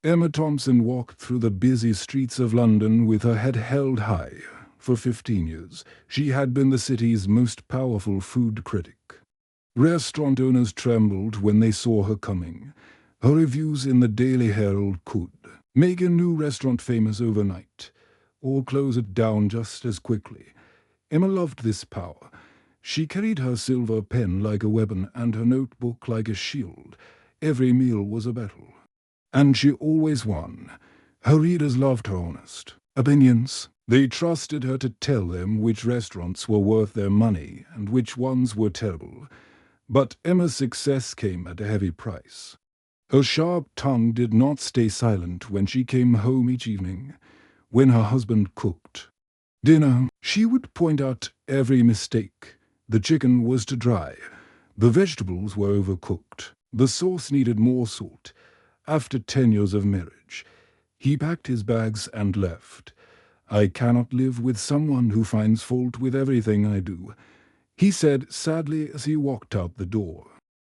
Emma Thompson walked through the busy streets of London with her head held high. For 15 years, she had been the city's most powerful food critic. Restaurant owners trembled when they saw her coming. Her reviews in the Daily Herald could make a new restaurant famous overnight, or close it down just as quickly. Emma loved this power. She carried her silver pen like a weapon and her notebook like a shield. Every meal was a battle. And she always won. Her readers loved her honest opinions. They trusted her to tell them which restaurants were worth their money and which ones were terrible. But Emma's success came at a heavy price. Her sharp tongue did not stay silent when she came home each evening, when her husband cooked dinner. She would point out every mistake. The chicken was too dry. The vegetables were overcooked. The sauce needed more salt. After 10 years of marriage, he packed his bags and left. "I cannot live with someone who finds fault with everything I do," he said sadly as he walked out the door.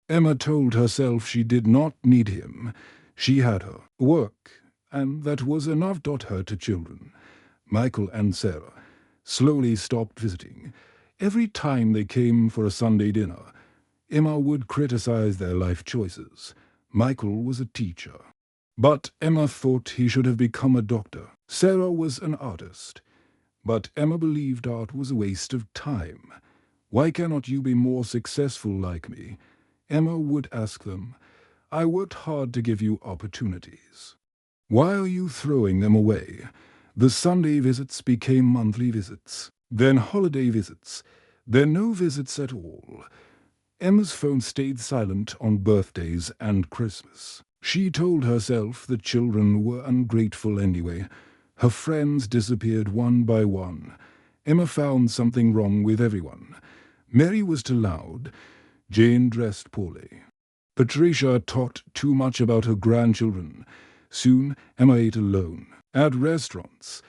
Emma told herself she did not need him. She had her work, and that was enough. Her two children, Michael and Sarah, slowly stopped visiting. Every time they came for a Sunday dinner, Emma would criticize their life choices. Michael was a teacher, but Emma thought he should have become a doctor. Sarah was an artist, but Emma believed art was a waste of time. "Why cannot you be more successful like me?" Emma would ask them. "I worked hard to give you opportunities. Why are you throwing them away?" The Sunday visits became monthly visits, then holiday visits, then no visits at all. Emma's phone stayed silent on birthdays and Christmas. She told herself the children were ungrateful anyway. Her friends disappeared one by one. Emma found something wrong with everyone. Mary was too loud. Jane dressed poorly. Patricia talked too much about her grandchildren. Soon, Emma ate alone, at restaurants,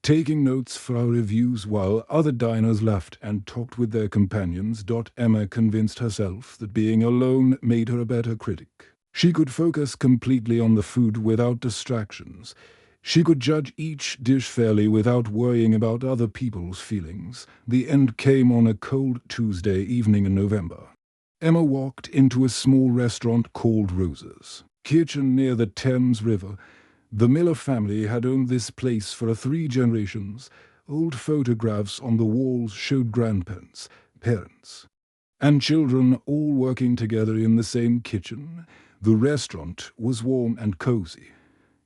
taking notes for our reviews while other diners laughed and talked with their companions. Emma convinced herself that being alone made her a better critic. She could focus completely on the food without distractions. She could judge each dish fairly without worrying about other people's feelings. The end came on a cold Tuesday evening in November. Emma walked into a small restaurant called Rosa's Kitchen near the Thames River. The Miller family had owned this place for 3 generations. Old photographs on the walls showed grandparents, parents, and children all working together in the same kitchen. The restaurant was warm and cozy.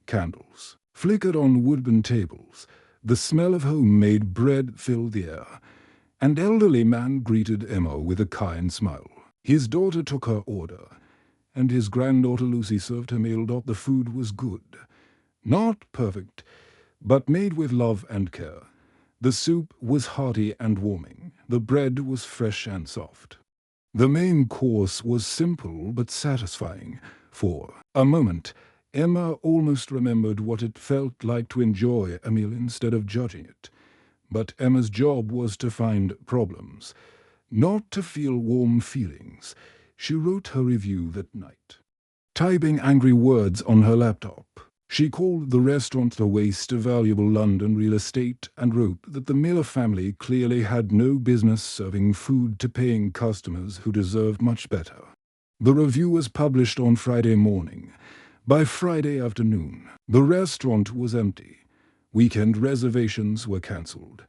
Candles flickered on wooden tables. The smell of homemade bread filled the air. An elderly man greeted Emma with a kind smile. His daughter took her order, and his granddaughter Lucy served her meal. The food was good. Not perfect, but made with love and care. The soup was hearty and warming. The bread was fresh and soft. The main course was simple but satisfying. For a moment, Emma almost remembered what it felt like to enjoy a meal instead of judging it. But Emma's job was to find problems, not to feel warm feelings. She wrote her review that night, typing angry words on her laptop. She called the restaurant a waste of valuable London real estate and wrote that the Miller family clearly had no business serving food to paying customers who deserved much better. The review was published on Friday morning. By Friday afternoon, the restaurant was empty. Weekend reservations were cancelled.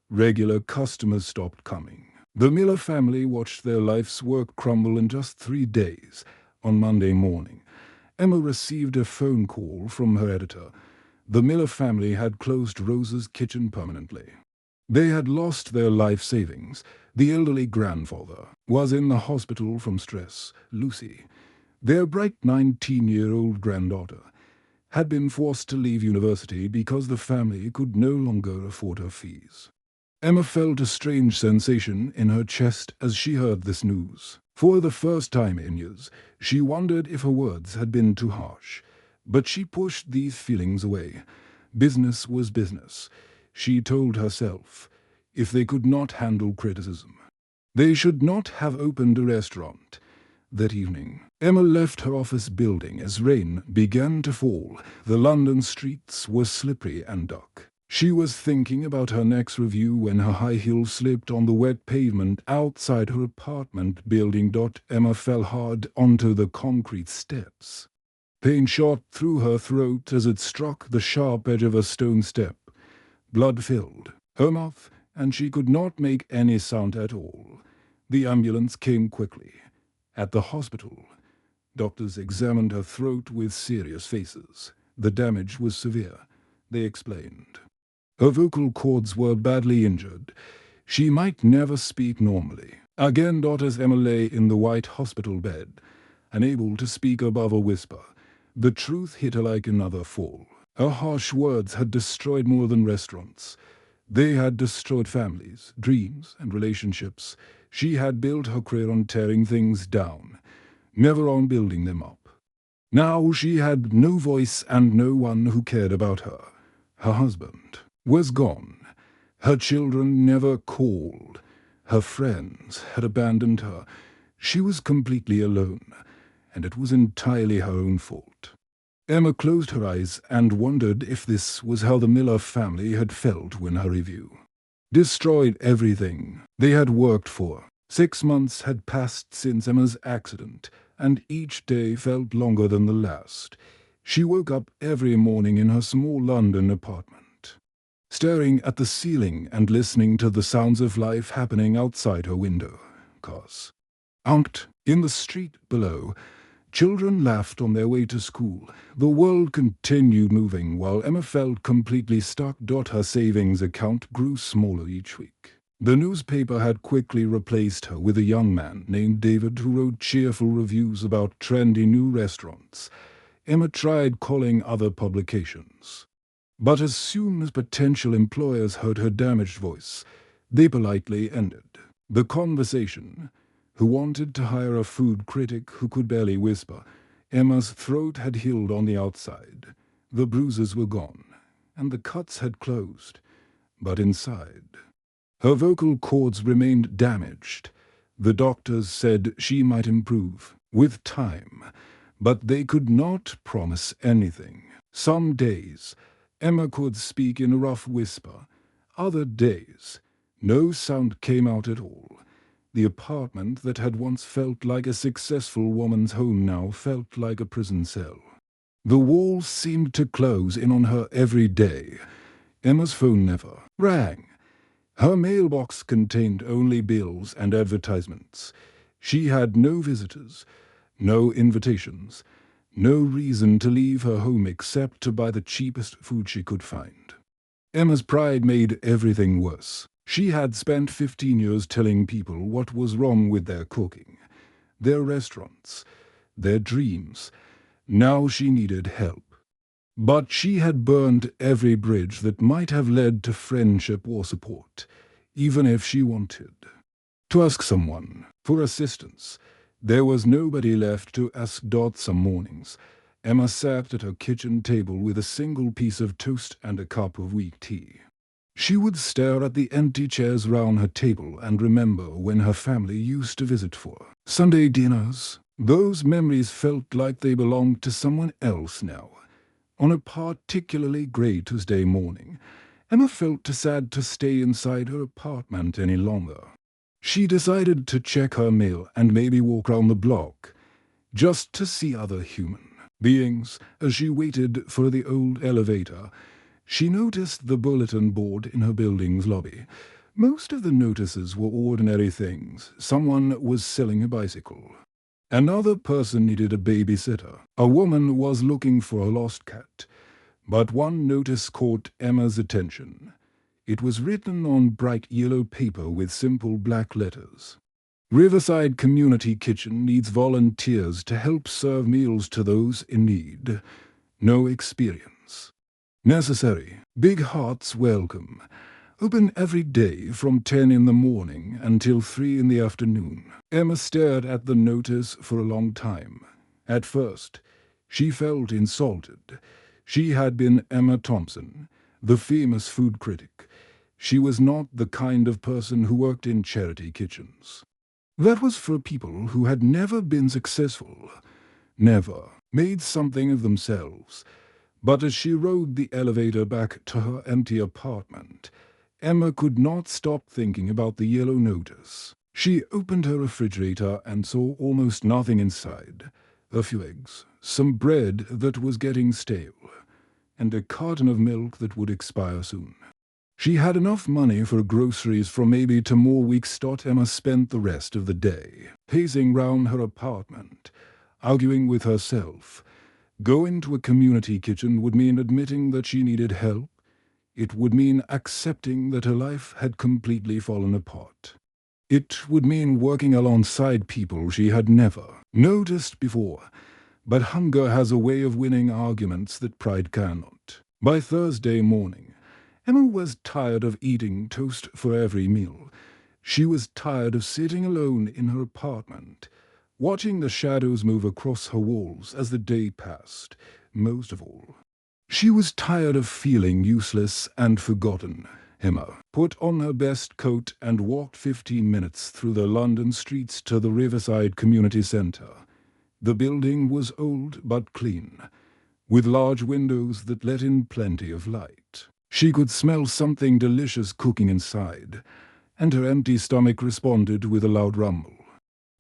Regular customers stopped coming. The Miller family watched their life's work crumble in just 3 days. On Monday morning, Emma received a phone call from her editor. The Miller family had closed Rosa's Kitchen permanently. They had lost their life savings. The elderly grandfather was in the hospital from stress. Lucy, their bright 19-year-old granddaughter, had been forced to leave university because the family could no longer afford her fees. Emma felt a strange sensation in her chest as she heard this news. For the first time in years, she wondered if her words had been too harsh. But she pushed these feelings away. Business was business, she told herself. If they could not handle criticism, they should not have opened a restaurant. That evening, Emma left her office building as rain began to fall. The London streets were slippery and dark. She was thinking about her next review when her high heel slipped on the wet pavement outside her apartment building. Emma fell hard onto the concrete steps. Pain shot through her throat as it struck the sharp edge of a stone step. Blood filled her mouth, and she could not make any sound at all. The ambulance came quickly. At the hospital, doctors examined her throat with serious faces. The damage was severe, they explained. Her vocal cords were badly injured. She might never speak normally. Again, as Emma lay in the white hospital bed, unable to speak above a whisper, the truth hit her like another fall. Her harsh words had destroyed more than restaurants. They had destroyed families, dreams, and relationships. She had built her career on tearing things down, never on building them up. Now she had no voice and no one who cared about her. Her husband was gone. Her children never called. Her friends had abandoned her. She was completely alone, and it was entirely her own fault. Emma closed her eyes and wondered if this was how the Miller family had felt when her review destroyed everything they had worked for. 6 months had passed since Emma's accident, and each day felt longer than the last. She woke up every morning in her small London apartment, staring at the ceiling and listening to the sounds of life happening outside her window. Cars honked in the street below. Children laughed on their way to school. The world continued moving while Emma felt completely stuck. Her savings account grew smaller each week. The newspaper had quickly replaced her with a young man named David who wrote cheerful reviews about trendy new restaurants. Emma tried calling other publications, but as soon as potential employers heard her damaged voice, they politely ended the conversation. Who wanted to hire a food critic who could barely whisper. Emma's throat had healed on the outside. The bruises were gone, and the cuts had closed. But inside, her vocal cords remained damaged. The doctors said she might improve with time, but they could not promise anything. Some days, Emma could speak in a rough whisper. Other days, no sound came out at all. The apartment that had once felt like a successful woman's home now felt like a prison cell. The walls seemed to close in on her every day. Emma's phone never rang. Her mailbox contained only bills and advertisements. She had no visitors, no invitations, no reason to leave her home except to buy the cheapest food she could find. Emma's pride made everything worse. She had spent 15 years telling people what was wrong with their cooking, their restaurants, their dreams. Now she needed help. But she had burned every bridge that might have led to friendship or support, even if she wanted to ask someone for assistance. There was nobody left to ask. Some mornings, Emma sat at her kitchen table with a single piece of toast and a cup of weak tea. She would stare at the empty chairs round her table and remember when her family used to visit for Sunday dinners. Those memories felt like they belonged to someone else now. On a particularly grey Tuesday morning, Emma felt too sad to stay inside her apartment any longer. She decided to check her mail and maybe walk round the block, just to see other human beings. As she waited for the old elevator, she noticed the bulletin board in her building's lobby. Most of the notices were ordinary things. Someone was selling a bicycle. Another person needed a babysitter. A woman was looking for a lost cat. But one notice caught Emma's attention. It was written on bright yellow paper with simple black letters. Riverside Community Kitchen needs volunteers to help serve meals to those in need. No experience necessary. Big hearts welcome. Open every day from 10 in the morning until 3 in the afternoon. Emma stared at the notice for a long time. At first, she felt insulted. She had been Emma Thompson, the famous food critic. She was not the kind of person who worked in charity kitchens. That was for people who had never been successful, never made something of themselves. But as she rode the elevator back to her empty apartment, Emma could not stop thinking about the yellow notice. She opened her refrigerator and saw almost nothing inside. A few eggs, some bread that was getting stale, and a carton of milk that would expire soon. She had enough money for groceries for maybe 2 more weeks. Emma spent the rest of the day pacing round her apartment, arguing with herself. Going to a community kitchen would mean admitting that she needed help. It would mean accepting that her life had completely fallen apart. It would mean working alongside people she had never noticed before. But hunger has a way of winning arguments that pride cannot. By Thursday morning, Emma was tired of eating toast for every meal. She was tired of sitting alone in her apartment, watching the shadows move across her walls as the day passed. Most of all, she was tired of feeling useless and forgotten. Emma put on her best coat and walked 15 minutes through the London streets to the Riverside Community Centre. The building was old but clean, with large windows that let in plenty of light. She could smell something delicious cooking inside, and her empty stomach responded with a loud rumble.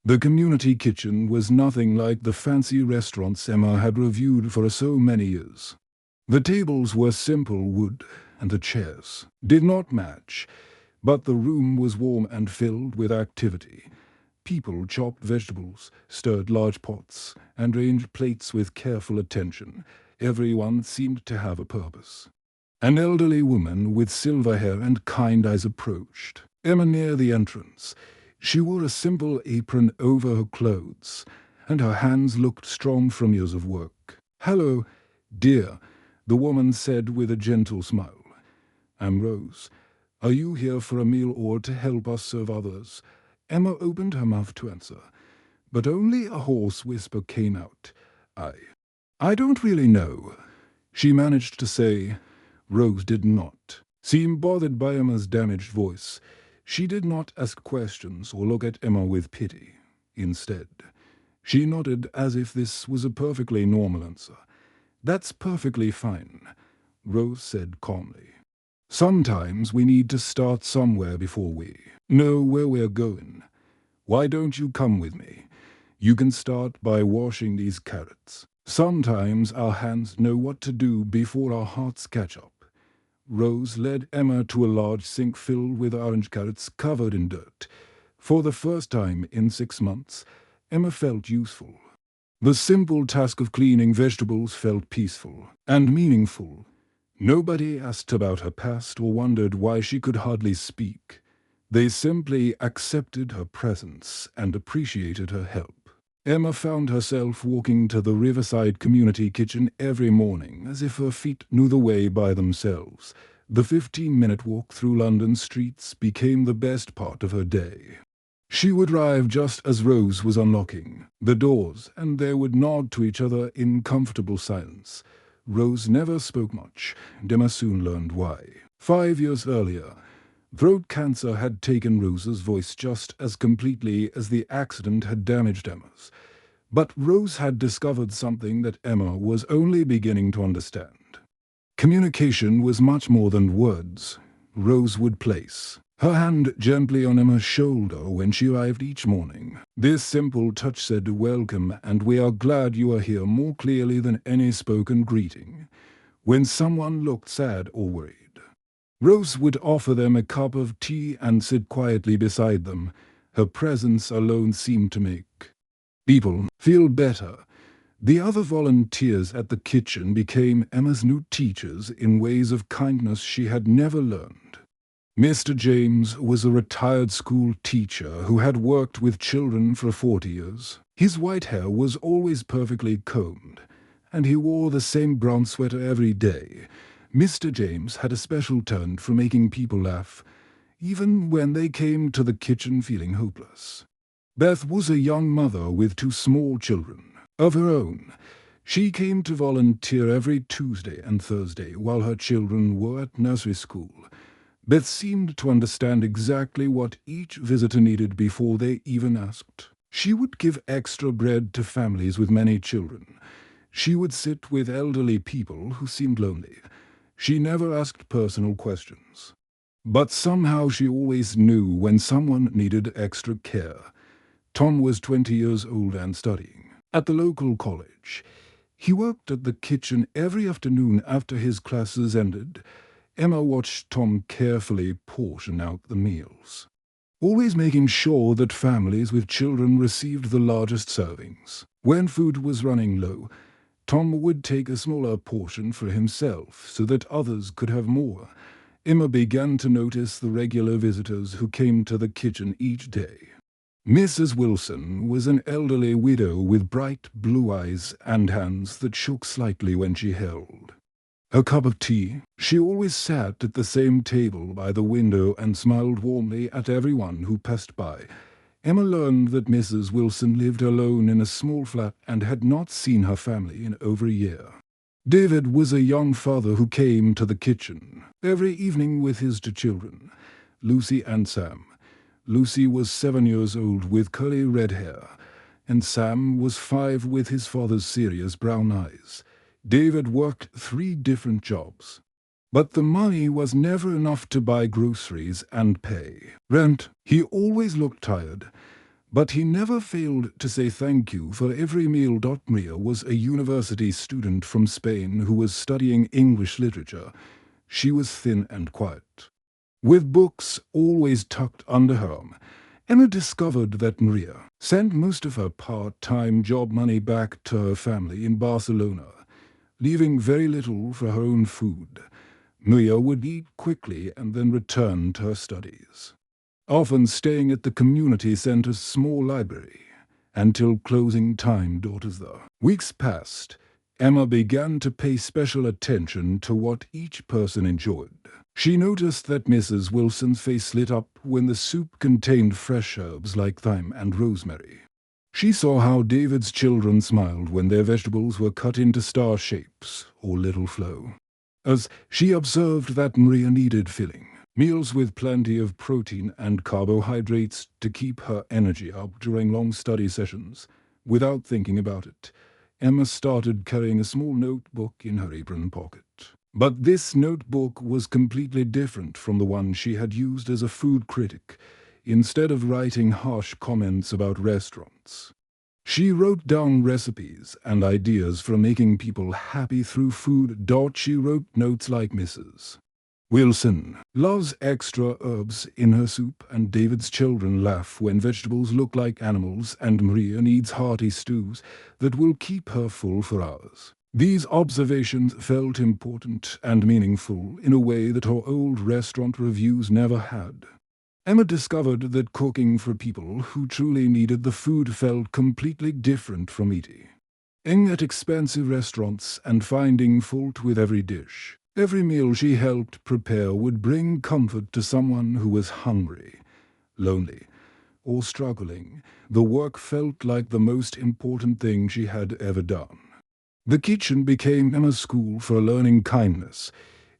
The community kitchen was nothing like the fancy restaurants Emma had reviewed for so many years. The tables were simple wood, and the chairs did not match, but the room was warm and filled with activity. People chopped vegetables, stirred large pots, and arranged plates with careful attention. Everyone seemed to have a purpose. An elderly woman with silver hair and kind eyes approached Emma near the entrance. She wore a simple apron over her clothes, and her hands looked strong from years of work. "Hello, dear," the woman said with a gentle smile. "I'm Rose. Are you here for a meal or to help us serve others?" Emma opened her mouth to answer, but only a hoarse whisper came out. I don't really know," she managed to say. Rose did not seem bothered by Emma's damaged voice. She did not ask questions or look at Emma with pity. Instead, she nodded as if this was a perfectly normal answer. "That's perfectly fine," Rose said calmly. "Sometimes we need to start somewhere before we know where we're going. Why don't you come with me? You can start by washing these carrots. Sometimes our hands know what to do before our hearts catch up." Rose led Emma to a large sink filled with orange carrots covered in dirt. For the first time in 6 months, Emma felt useful. The simple task of cleaning vegetables felt peaceful and meaningful. Nobody asked about her past or wondered why she could hardly speak. They simply accepted her presence and appreciated her help. Emma found herself walking to the Riverside Community Kitchen every morning as if her feet knew the way by themselves. The 15-minute walk through London streets became the best part of her day. She would arrive just as Rose was unlocking the doors, and they would nod to each other in comfortable silence. Rose never spoke much, and Emma soon learned why. 5 years earlier, throat cancer had taken Rose's voice just as completely as the accident had damaged Emma's. But Rose had discovered something that Emma was only beginning to understand. Communication was much more than words. Rose would place her hand gently on Emma's shoulder when she arrived each morning. This simple touch said "Welcome, and we are glad you are here," more clearly than any spoken greeting. When someone looked sad or worried, Rose would offer them a cup of tea and sit quietly beside them. Her presence alone seemed to make people feel better. The other volunteers at the kitchen became Emma's new teachers in ways of kindness she had never learned. Mr. James was a retired school teacher who had worked with children for 40 years. His white hair was always perfectly combed, and he wore the same brown sweater every day. Mr. James had a special talent for making people laugh, even when they came to the kitchen feeling hopeless. Beth was a young mother with 2 small children of her own. She came to volunteer every Tuesday and Thursday while her children were at nursery school. Beth seemed to understand exactly what each visitor needed before they even asked. She would give extra bread to families with many children. She would sit with elderly people who seemed lonely. She never asked personal questions. But somehow she always knew when someone needed extra care. Tom was 20 years old and studying at the local college. He worked at the kitchen every afternoon after his classes ended. Emma watched Tom carefully portion out the meals, always making sure that families with children received the largest servings. When food was running low, Tom would take a smaller portion for himself so that others could have more. Emma began to notice the regular visitors who came to the kitchen each day. Mrs. Wilson was an elderly widow with bright blue eyes and hands that shook slightly when she held a cup of tea. She always sat at the same table by the window and smiled warmly at everyone who passed by. Emma learned that Mrs. Wilson lived alone in a small flat and had not seen her family in over a year. David was a young father who came to the kitchen every evening with his two children, Lucy and Sam. Lucy was 7 years old with curly red hair, and Sam was 5 with his father's serious brown eyes. David worked 3 different jobs, but the money was never enough to buy groceries and pay rent. He always looked tired, but he never failed to say thank you for every meal. Maria was a university student from Spain who was studying English literature. She was thin and quiet, with books always tucked under her arm. Emma discovered that Maria sent most of her part-time job money back to her family in Barcelona, leaving very little for her own food. Maria would eat quickly and then return to her studies, often staying at the community center's small library until closing time. The weeks passed. Emma began to pay special attention to what each person enjoyed. She noticed that Mrs. Wilson's face lit up when the soup contained fresh herbs like thyme and rosemary. She saw how David's children smiled when their vegetables were cut into star shapes or little flow. As she observed that Maria needed filling meals with plenty of protein and carbohydrates to keep her energy up during long study sessions. Without thinking about it, Emma started carrying a small notebook in her apron pocket. But this notebook was completely different from the one she had used as a food critic. Instead of writing harsh comments about restaurants, she wrote down recipes and ideas for making people happy through food. She wrote notes like Mrs. Wilson loves extra herbs in her soup, and David's children laugh when vegetables look like animals, and Maria needs hearty stews that will keep her full for hours. These observations felt important and meaningful in a way that her old restaurant reviews never had. Emma discovered that cooking for people who truly needed the food felt completely different from eating at expensive restaurants and finding fault with every dish. Every meal she helped prepare would bring comfort to someone who was hungry, lonely, or struggling. The work felt like the most important thing she had ever done. The kitchen became Emma's school for learning kindness.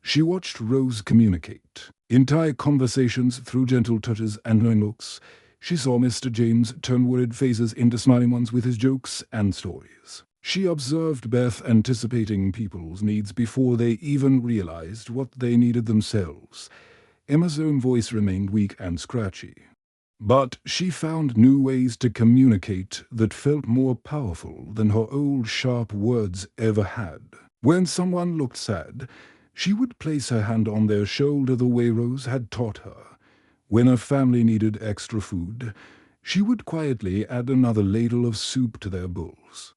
She watched Rose communicate entire conversations through gentle touches and knowing looks. She saw Mr. James turn worried faces into smiling ones with his jokes and stories. She observed Beth anticipating people's needs before they even realized what they needed themselves. Emma's own voice remained weak and scratchy, but she found new ways to communicate that felt more powerful than her old sharp words ever had. When someone looked sad, she would place her hand on their shoulder the way Rose had taught her. When a family needed extra food, she would quietly add another ladle of soup to their bowls.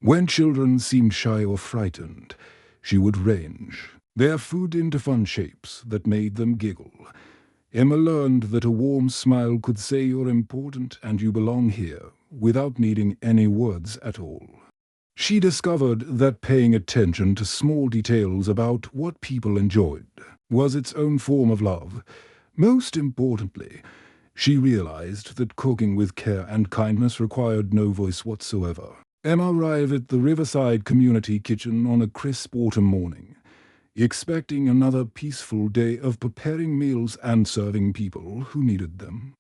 When children seemed shy or frightened, she would arrange their food into fun shapes that made them giggle. Emma learned that a warm smile could say you're important and you belong here without needing any words at all. She discovered that paying attention to small details about what people enjoyed was its own form of love. Most importantly, she realized that cooking with care and kindness required no voice whatsoever. Emma arrived at the Riverside Community Kitchen on a crisp autumn morning. expecting another peaceful day of preparing meals and serving people who needed them.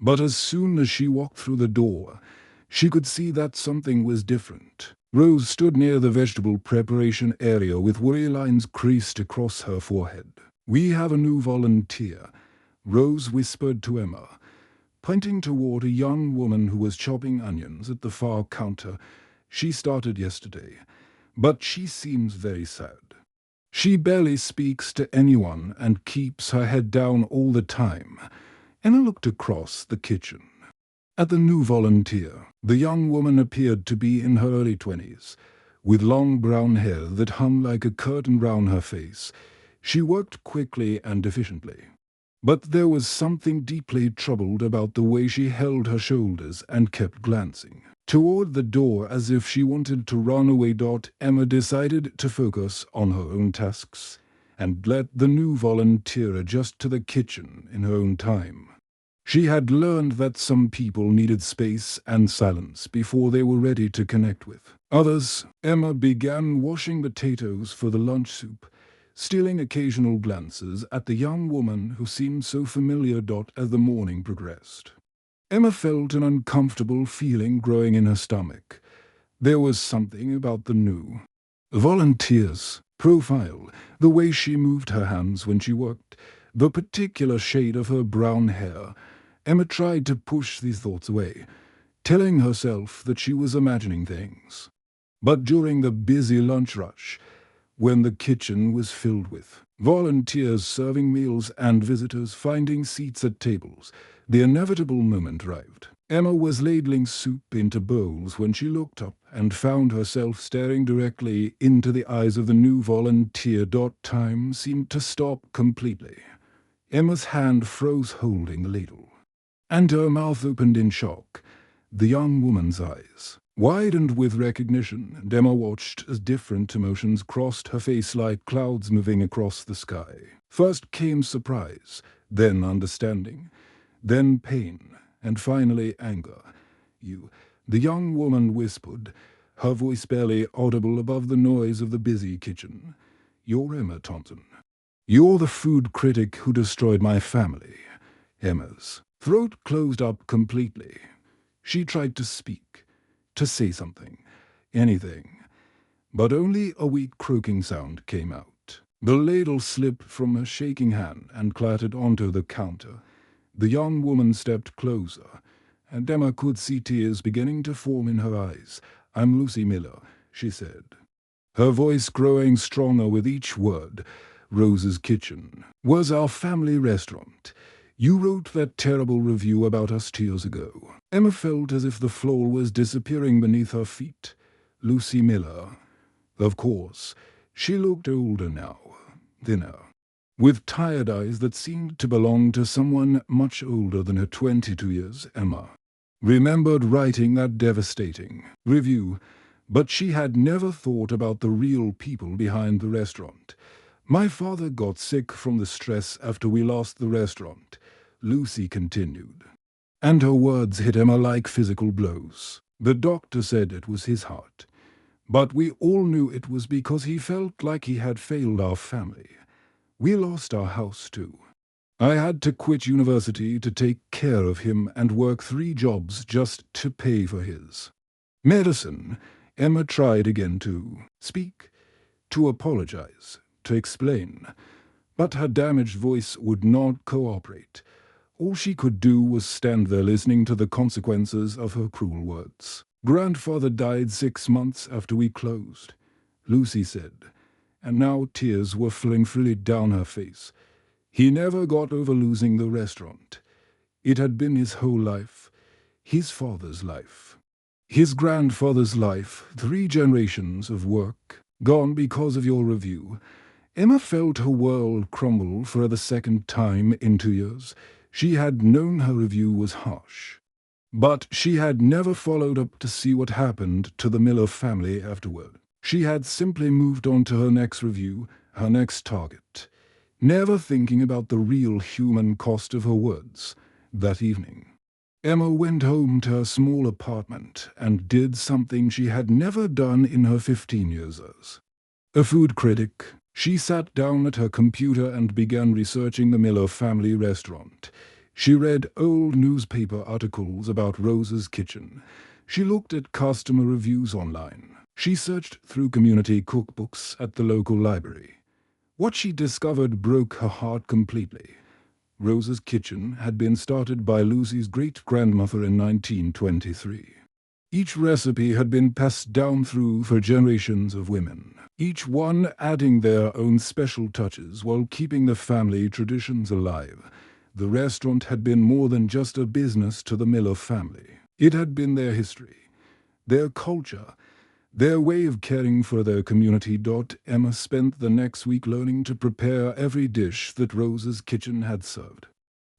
But as soon as she walked through the door, she could see that something was different. Rose stood near the vegetable preparation area with worry lines creased across her forehead. "We have a new volunteer," Rose whispered to Emma, pointing toward a young woman who was chopping onions at the far counter. "She started yesterday, but she seems very sad. She barely speaks to anyone and keeps her head down all the time." Emma looked across the kitchen at the new volunteer. The young woman appeared to be in her early 20s, with long brown hair that hung like a curtain round her face. She worked quickly and efficiently, but there was something deeply troubled about the way she held her shoulders and kept glancing toward the door as if she wanted to run away. Emma decided to focus on her own tasks and let the new volunteer adjust to the kitchen in her own time. She had learned that some people needed space and silence before they were ready to connect with others. Emma began washing potatoes for the lunch soup, stealing occasional glances at the young woman who seemed so familiar. As the morning progressed, Emma felt an uncomfortable feeling growing in her stomach. There was something about the new volunteer's profile, the way she moved her hands when she worked, the particular shade of her brown hair. Emma tried to push these thoughts away, telling herself that she was imagining things. But during the busy lunch rush, when the kitchen was filled with volunteers serving meals and visitors finding seats at tables, the inevitable moment arrived. Emma was ladling soup into bowls when she looked up and found herself staring directly into the eyes of the new volunteer. Time seemed to stop completely. Emma's hand froze holding the ladle, and her mouth opened in shock. The young woman's eyes widened with recognition, and Emma watched as different emotions crossed her face like clouds moving across the sky. First came surprise, then understanding, then pain, and finally anger. "You," the young woman whispered, her voice barely audible above the noise of the busy kitchen. "You're Emma Thompson. You're the food critic who destroyed my family." Emma's throat closed up completely. She tried to speak, to say something, anything, but only a weak croaking sound came out. The ladle slipped from her shaking hand and clattered onto the counter. The young woman stepped closer, and Emma could see tears beginning to form in her eyes. "I'm Lucy Miller," she said, her voice growing stronger with each word. "Rose's Kitchen was our family restaurant. You wrote that terrible review about us 2 years ago." Emma felt as if the floor was disappearing beneath her feet. Lucy Miller. Of course, she looked older now, thinner, with tired eyes that seemed to belong to someone much older than her 22 years. Emma remembered writing that devastating review, but she had never thought about the real people behind the restaurant. "My father got sick from the stress after we lost the restaurant," Lucy continued, and her words hit Emma like physical blows. "The doctor said it was his heart, but we all knew it was because he felt like he had failed our family. We lost our house too. I had to quit university to take care of him and work 3 jobs just to pay for his medicine." Emma tried again to speak, to apologize, to explain, but her damaged voice would not cooperate. All she could do was stand there listening to the consequences of her cruel words. "Grandfather died 6 months after we closed," Lucy said, and now tears were flowing freely down her face. "He never got over losing the restaurant. It had been his whole life, his father's life, his grandfather's life, 3 generations of work, gone because of your review." Emma felt her world crumble for the second time in 2 years. She had known her review was harsh, but she had never followed up to see what happened to the Miller family afterward. She had simply moved on to her next review, her next target, never thinking about the real human cost of her words. That evening, Emma went home to her small apartment and did something she had never done in her 15 years. A food critic, She sat down at her computer and began researching the Miller family restaurant. She read old newspaper articles about Rose's Kitchen. She looked at customer reviews online. She searched through community cookbooks at the local library. What she discovered broke her heart completely. Rose's Kitchen had been started by Lucy's great-grandmother in 1923. Each recipe had been passed down through for generations of women, each one adding their own special touches while keeping the family traditions alive. The restaurant had been more than just a business to the Miller family. It had been their history, their culture, their way of caring for their community. Emma spent the next week learning to prepare every dish that Rose's Kitchen had served.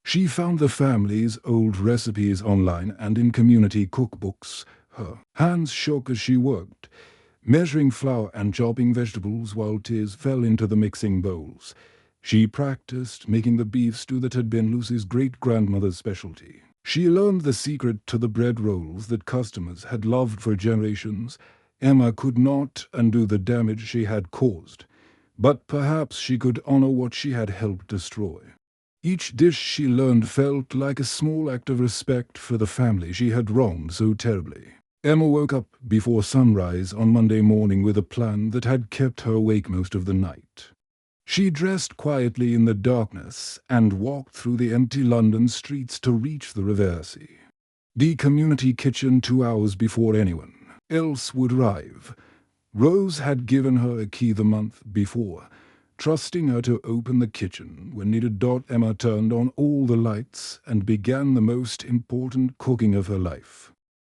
She found the family's old recipes online and in community cookbooks. Her hands shook as she worked, measuring flour and chopping vegetables while tears fell into the mixing bowls. She practiced making the beef stew that had been Lucy's great-grandmother's specialty. She learned the secret to the bread rolls that customers had loved for generations. Emma could not undo the damage she had caused, but perhaps she could honor what she had helped destroy. Each dish she learned felt like a small act of respect for the family she had wronged so terribly. Emma woke up before sunrise on Monday morning with a plan that had kept her awake most of the night. She dressed quietly in the darkness and walked through the empty London streets to reach the Reversi, the community kitchen, 2 hours before anyone else would arrive. Rose had given her a key the month before, trusting her to open the kitchen when needed. Emma turned on all the lights and began the most important cooking of her life.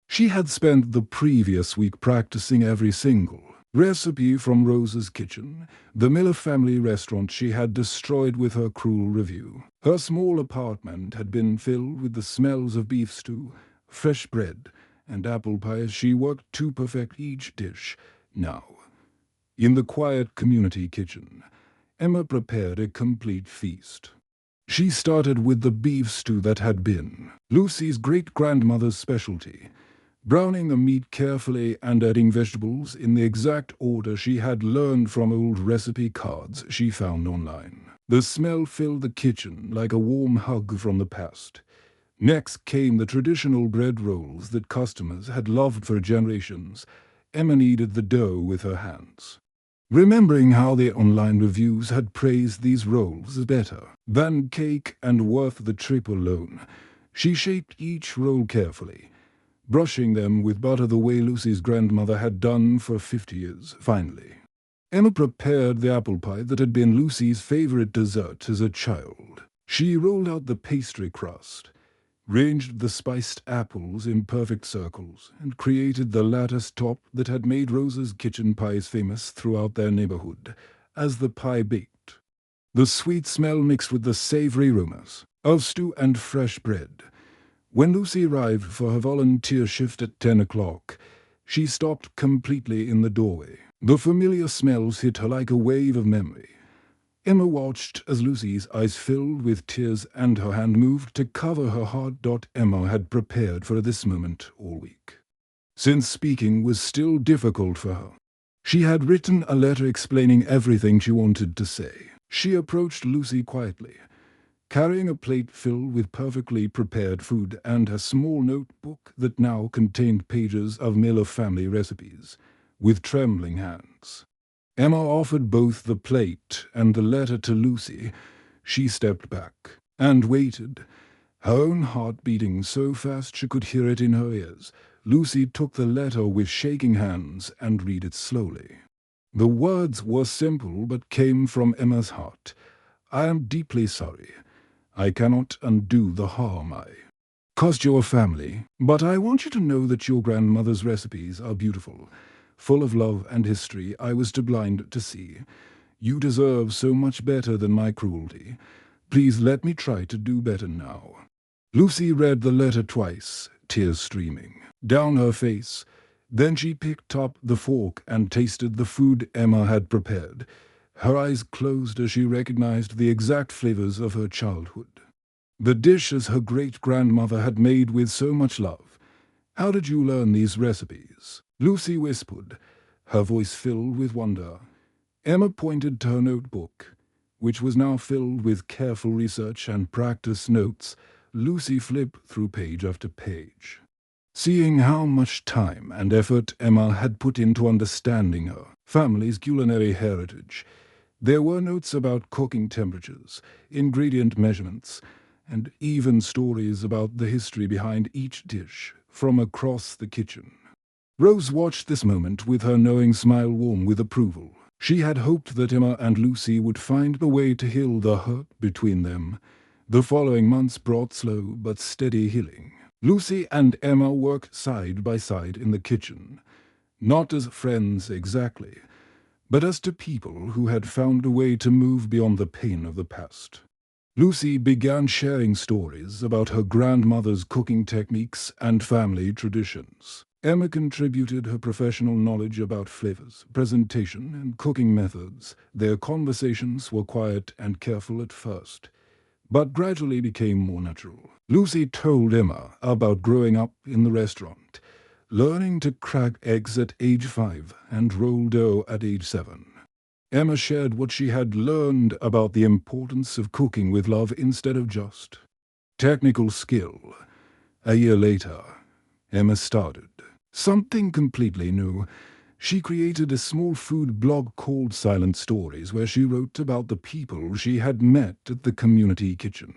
She had spent the previous week practicing every single recipe from Rose's Kitchen, the Miller family restaurant she had destroyed with her cruel review. Her small apartment had been filled with the smells of beef stew, fresh bread, and apple pie as she worked to perfect each dish. Now, in the quiet community kitchen, Emma prepared a complete feast. She started with the beef stew that had been Lucy's great-grandmother's specialty, browning the meat carefully and adding vegetables in the exact order she had learned from old recipe cards she found online. The smell filled the kitchen like a warm hug from the past. Next came the traditional bread rolls that customers had loved for generations. Emma kneaded the dough with her hands, remembering how the online reviews had praised these rolls as better than cake and worth the trip alone. She shaped each roll carefully, brushing them with butter the way Lucy's grandmother had done for 50 years. Finally, Emma prepared the apple pie that had been Lucy's favorite dessert as a child. She rolled out the pastry crust, ranged the spiced apples in perfect circles, and created the lattice top that had made Rose's Kitchen pies famous throughout their neighborhood. As the pie baked, the sweet smell mixed with the savory aromas of stew and fresh bread. When Lucy arrived for her volunteer shift at 10 o'clock, she stopped completely in the doorway. The familiar smells hit her like a wave of memory. Emma watched as Lucy's eyes filled with tears and her hand moved to cover her heart. Emma had prepared for this moment all week, since speaking was still difficult for her. She had written a letter explaining everything she wanted to say. She approached Lucy quietly, carrying a plate filled with perfectly prepared food and a small notebook that now contained pages of Miller family recipes. With trembling hands, Emma offered both the plate and the letter to Lucy. She stepped back and waited, her own heart beating so fast she could hear it in her ears. Lucy took the letter with shaking hands and read it slowly. The words were simple but came from Emma's heart. "I am deeply sorry. I cannot undo the harm I caused your family, but I want you to know that your grandmother's recipes are beautiful, full of love and history I was too blind to see. You deserve so much better than my cruelty. Please let me try to do better now." Lucy read the letter twice, tears streaming down her face. Then she picked up the fork and tasted the food Emma had prepared. Her eyes closed as she recognized the exact flavors of her childhood. The dishes her great-grandmother had made with so much love. "How did you learn these recipes?" Lucy whispered, her voice filled with wonder. Emma pointed to her notebook, which was now filled with careful research and practice notes. Lucy flipped through page after page. Seeing how much time and effort Emma had put into understanding her family's culinary heritage, there were notes about cooking temperatures, ingredient measurements, and even stories about the history behind each dish from across the kitchen. Rose watched this moment with her knowing smile warm with approval. She had hoped that Emma and Lucy would find the way to heal the hurt between them. The following months brought slow but steady healing. Lucy and Emma worked side by side in the kitchen, not as friends exactly, but as two people who had found a way to move beyond the pain of the past. Lucy began sharing stories about her grandmother's cooking techniques and family traditions. Emma contributed her professional knowledge about flavors, presentation, and cooking methods. Their conversations were quiet and careful at first, but gradually became more natural. Lucy told Emma about growing up in the restaurant, learning to crack eggs at age 5 and roll dough at age 7. Emma shared what she had learned about the importance of cooking with love instead of just technical skill. A year later, Emma started something completely new. She created a small food blog called Silent Stories, where she wrote about the people she had met at the community kitchen.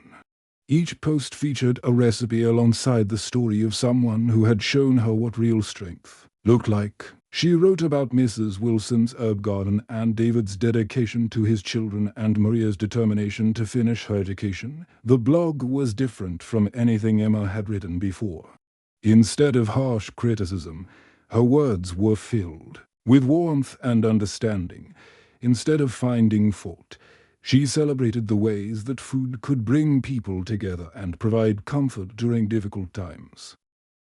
Each post featured a recipe alongside the story of someone who had shown her what real strength looked like. She wrote about Mrs. Wilson's herb garden and David's dedication to his children and Maria's determination to finish her education. The blog was different from anything Emma had written before. Instead of harsh criticism, her words were filled with warmth and understanding. Instead of finding fault, she celebrated the ways that food could bring people together and provide comfort during difficult times.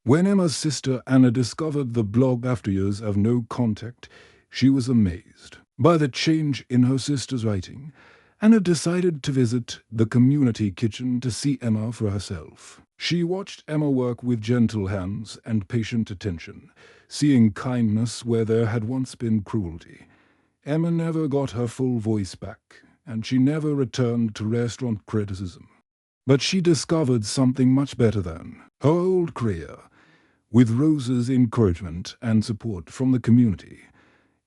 When Emma's sister Anna discovered the blog after years of no contact, she was amazed by the change in her sister's writing. Anna decided to visit the community kitchen to see Emma for herself. She watched Emma work with gentle hands and patient attention, seeing kindness where there had once been cruelty. Emma never got her full voice back, and she never returned to restaurant criticism. But she discovered something much better than her old career. With Rose's encouragement and support from the community,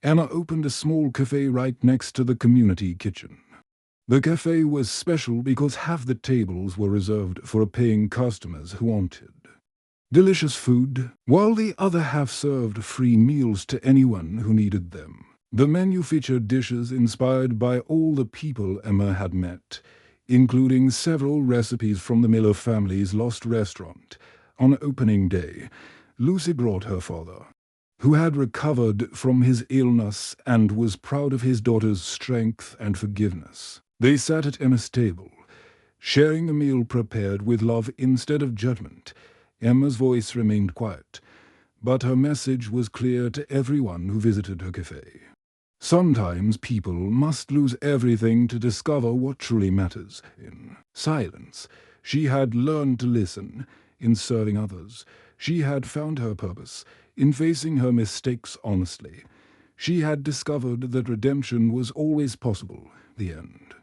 Emma opened a small cafe right next to the community kitchen. The cafe was special because half the tables were reserved for paying customers who wanted delicious food, while the other half served free meals to anyone who needed them. The menu featured dishes inspired by all the people Emma had met, including several recipes from the Miller family's lost restaurant. On opening day, Lucy brought her father, who had recovered from his illness and was proud of his daughter's strength and forgiveness. They sat at Emma's table, sharing a meal prepared with love instead of judgment. Emma's voice remained quiet, but her message was clear to everyone who visited her cafe. Sometimes people must lose everything to discover what truly matters. In silence, she had learned to listen. In serving others, she had found her purpose. In facing her mistakes honestly, she had discovered that redemption was always possible. The end.